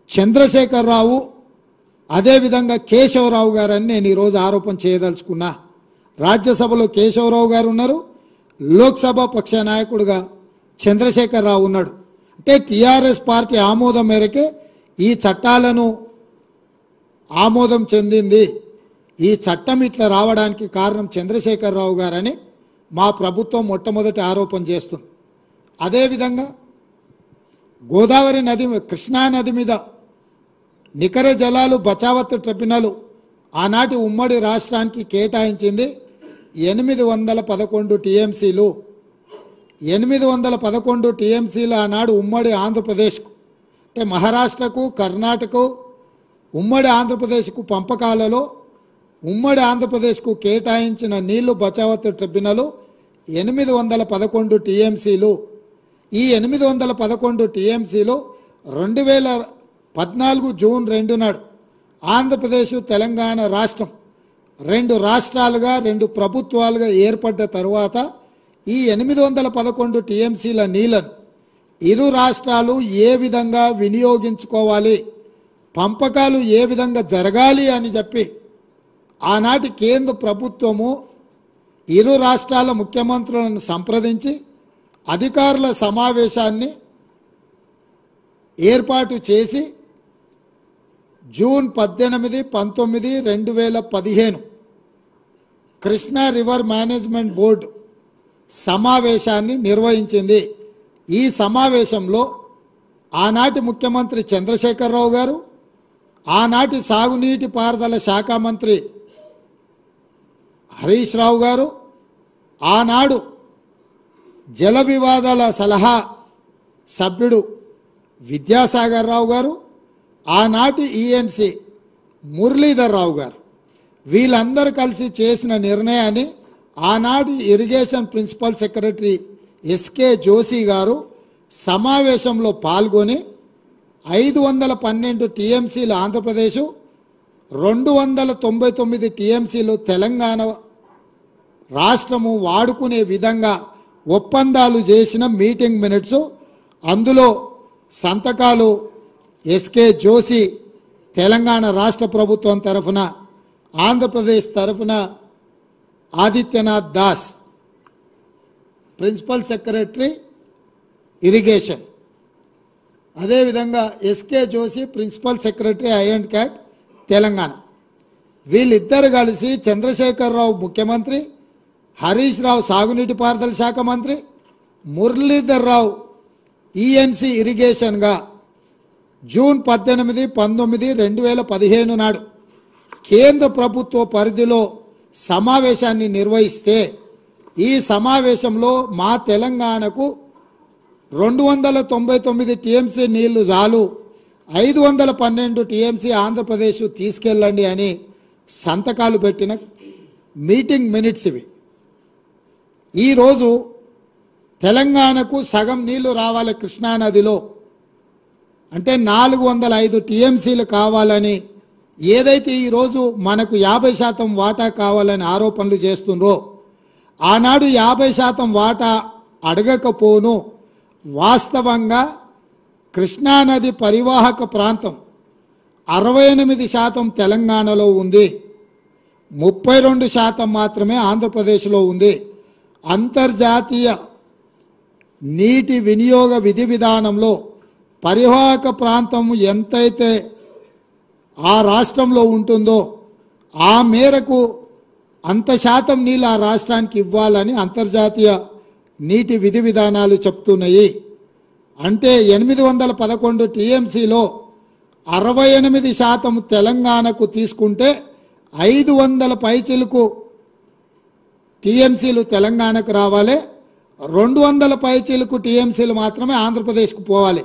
చంద్రశేఖరరావు అదేవిధంగా కేశవరావు గారని నేను ఈరోజు ఆరోపణ చేయదలుచుకున్నా. రాజ్యసభలో కేశవరావు గారు ఉన్నారు, లోక్సభ పక్ష నాయకుడిగా చంద్రశేఖరరావు ఉన్నాడు. అంటే టీఆర్ఎస్ పార్టీ ఆమోదం మేరకే ఈ చట్టాలను ఆమోదం చెందింది. ఈ చట్టం ఇట్లా రావడానికి కారణం చంద్రశేఖరరావు గారని మా ప్రభుత్వం మొట్టమొదటి ఆరోపణ చేస్తుంది. అదేవిధంగా గోదావరి నది, కృష్ణా నది మీద నికర జలాలు బచావత్ ట్రిబ్యునల్ ఆనాటి ఉమ్మడి రాష్ట్రానికి కేటాయించింది 811 టీఎంసీలు. 811 టీఎంసీలు ఆనాడు ఉమ్మడి ఆంధ్రప్రదేశ్కు, అంటే మహారాష్ట్రకు, కర్ణాటకకు, ఉమ్మడి ఆంధ్రప్రదేశ్కు పంపకాలలో ఉమ్మడి ఆంధ్రప్రదేశ్కు కేటాయించిన నీళ్లు బచావత్ ట్రిబ్యునల్ 811 టీఎంసీలు. ఈ 811 టీఎంసీలు 2014 జూన్ 2 నాడు ఆంధ్రప్రదేశ్ తెలంగాణ రాష్ట్రం రెండు రాష్ట్రాలుగా, రెండు ప్రభుత్వాలుగా ఏర్పడ్డ తర్వాత ఈ 811 టీఎంసీల నీళ్లను ఇరు రాష్ట్రాలు ఏ విధంగా వినియోగించుకోవాలి, పంపకాలు ఏ విధంగా జరగాలి అని చెప్పి ఆనాటి కేంద్ర ప్రభుత్వము ఇరు రాష్ట్రాల ముఖ్యమంత్రులను సంప్రదించి అధికారుల సమావేశాన్ని ఏర్పాటు చేసి June 18, 19, 2015 Krishna river management board సమావేశాన్ని నిర్వహించింది. ఈ సమావేశంలో ఆనాటి ముఖ్యమంత్రి చంద్రశేఖరరావు గారు, ఆనాటి సాగునీటి పారుదల శాఖ మంత్రి హరీష్ రావు గారు, ఆనాడు జల వివాదాల సలహా సభ్యుడు విద్యాసాగర్ రావు గారు, ఆనాటి ఈఎన్సి మురళీధర్ రావు గారు, వీళ్ళందరూ కలిసి చేసిన నిర్ణయాన్ని ఆనాటి irrigation principal secretary SK Joshi గారు సమావేశంలో పాల్గొని 512 టీఎంసీలు ఆంధ్రప్రదేశ్, 299 టీఎంసీలు తెలంగాణ రాష్ట్రము వాడుకునే విధంగా ఒప్పందాలు చేసిన మీటింగ్ మినిట్స్, అందులో సంతకాలు ఎస్కే జోషి తెలంగాణ రాష్ట్ర ప్రభుత్వం తరఫున, ఆంధ్రప్రదేశ్ తరఫున Adityanath Das principal secretary irrigation, అదేవిధంగా ఎస్కే జోషి ప్రిన్సిపల్ సెక్రటరీ ఐ&క్యాట్ తెలంగాణ, వీళ్ళిద్దరు కలిసి చంద్రశేఖరరావు ముఖ్యమంత్రి, హరీష్ రావు సాగునీటి పారుదల శాఖ మంత్రి, మురళీధర్ రావు ఈఎన్సి ఇరిగేషన్గా జూన్ 18, 19, 2015 నాడు కేంద్ర ప్రభుత్వ పరిధిలో సమావేశాన్ని నిర్వహిస్తే ఈ సమావేశంలో మా తెలంగాణకు 299 టీఎంసీ నీళ్లు చాలు, 512 టీఎంసీ ఆంధ్రప్రదేశ్ తీసుకెళ్ళండి అని సంతకాలు పెట్టిన మీటింగ్ మినిట్స్ ఇవి. ఈరోజు తెలంగాణకు సగం నీళ్లు రావాలి కృష్ణానదిలో, అంటే 405 టీఎంసీలు కావాలని ఏదైతే ఈరోజు మనకు 50% వాటా కావాలని ఆరోపణలు చేస్తుండ్రో, ఆనాడు 50% వాటా అడగకపోను. వాస్తవంగా కృష్ణానది పరివాహక ప్రాంతం 68% తెలంగాణలో ఉంది, 32% మాత్రమే ఆంధ్రప్రదేశ్లో ఉంది. అంతర్జాతీయ నీటి వినియోగ విధి విధానంలో పరివాహక ప్రాంతం ఎంతైతే ఆ రాష్ట్రంలో ఉంటుందో ఆ మేరకు అంత శాతం నీళ్ళు ఆ రాష్ట్రానికి ఇవ్వాలని అంతర్జాతీయ నీటి విధి విధానాలు చెప్తున్నాయి. అంటే 811 టీఎంసీలో 68% తెలంగాణకు తీసుకుంటే 500 పైచిలకు టీఎంసీలు తెలంగాణకు రావాలి, 200 పైచిలకు టీఎంసీలు మాత్రమే ఆంధ్రప్రదేశ్కు పోవాలి.